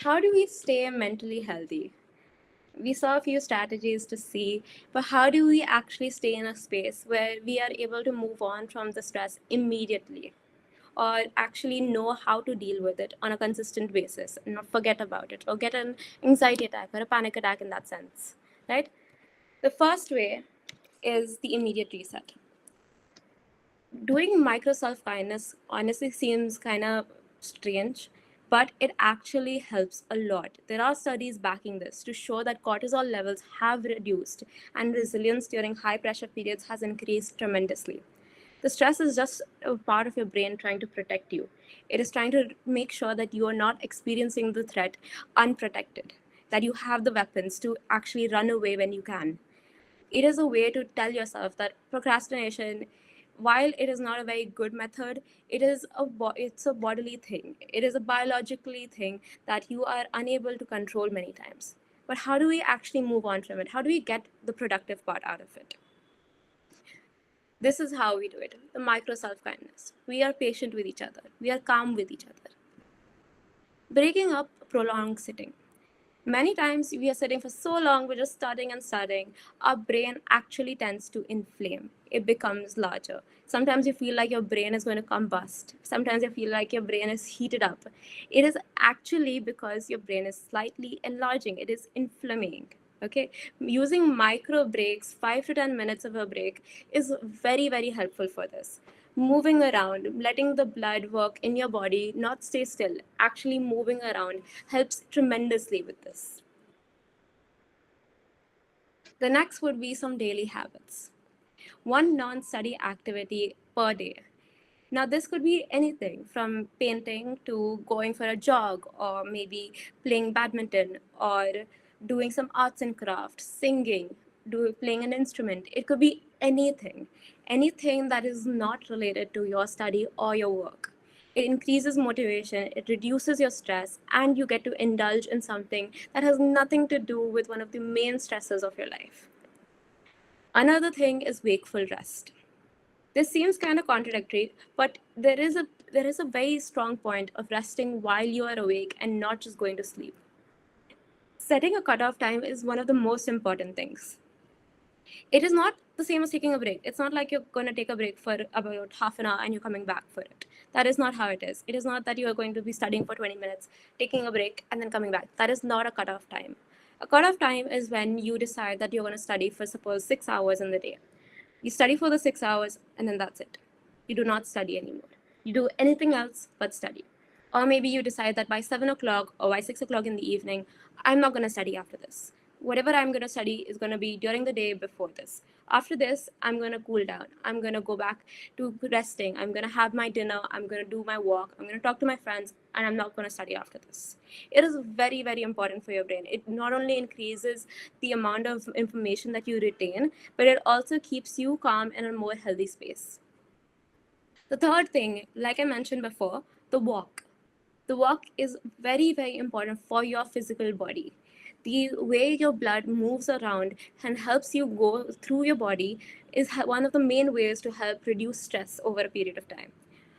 How do we stay mentally healthy? We saw a few strategies to see, but how do we actually stay in a space where we are able to move on from the stress immediately, or actually know how to deal with it on a consistent basis and not forget about it or get an anxiety attack or a panic attack in that sense, right? The first way is the immediate reset. Doing micro self kindness honestly seems kind of strange, but it actually helps a lot. There are studies backing this to show that cortisol levels have reduced and resilience during high pressure periods has increased tremendously. The stress is just a part of your brain trying to protect you. It is trying to make sure that you are not experiencing the threat unprotected, that you have the weapons to actually run away when you can. It is a way to tell yourself that procrastination, while it is not a very good method, it's a bodily thing. It is a biologically thing that you are unable to control many times. But how do we actually move on from it? How do we get the productive part out of it? This is how we do it. The micro self kindness. We are patient with each other. We are calm with each other. Breaking up prolonged sitting. Many times we are sitting for so long, we're just studying and studying. Our brain actually tends to inflame. It becomes larger. Sometimes you feel like your brain is going to combust. Sometimes you feel like your brain is heated up. It is actually because your brain is slightly enlarging. It is inflaming. Okay, using micro breaks, 5 to 10 minutes of a break, is very, very helpful for this. Moving around, letting the blood work in your body, not stay still, actually moving around helps tremendously with this. The next would be some daily habits. One non study activity per day. Now, this could be anything from painting to going for a jog, or maybe playing badminton, or doing some arts and crafts, singing, playing an instrument. It could be anything that is not related to your study or your work. It increases motivation, it reduces your stress, and you get to indulge in something that has nothing to do with one of the main stresses of your life. Another thing is wakeful rest. This seems kind of contradictory, but there is a very strong point of resting while you are awake and not just going to sleep. Setting a cutoff time is one of the most important things. It is not the same as taking a break. It's not like you're going to take a break for about half an hour and you're coming back for it. That is not how it is. It is not that you are going to be studying for 20 minutes, taking a break, and then coming back. That is not a cutoff time. A cutoff time is when you decide that you're going to study for, suppose, 6 hours in the day. You study for the 6 hours, and then that's it. You do not study anymore. You do anything else but study. Or maybe you decide that by 7 o'clock or by 6 o'clock in the evening, I'm not going to study after this. Whatever I'm going to study is going to be during the day before this. After this, I'm going to cool down. I'm going to go back to resting. I'm going to have my dinner. I'm going to do my walk. I'm going to talk to my friends, and I'm not going to study after this. It is very, very important for your brain. It not only increases the amount of information that you retain, but it also keeps you calm in a more healthy space. The third thing, like I mentioned before, the walk. The walk is very, very important for your physical body. The way your blood moves around and helps you go through your body is one of the main ways to help reduce stress over a period of time.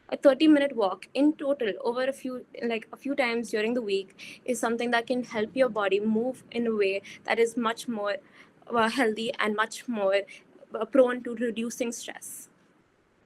A 30-minute walk in total over a few times during the week is something that can help your body move in a way that is much more healthy and much more prone to reducing stress.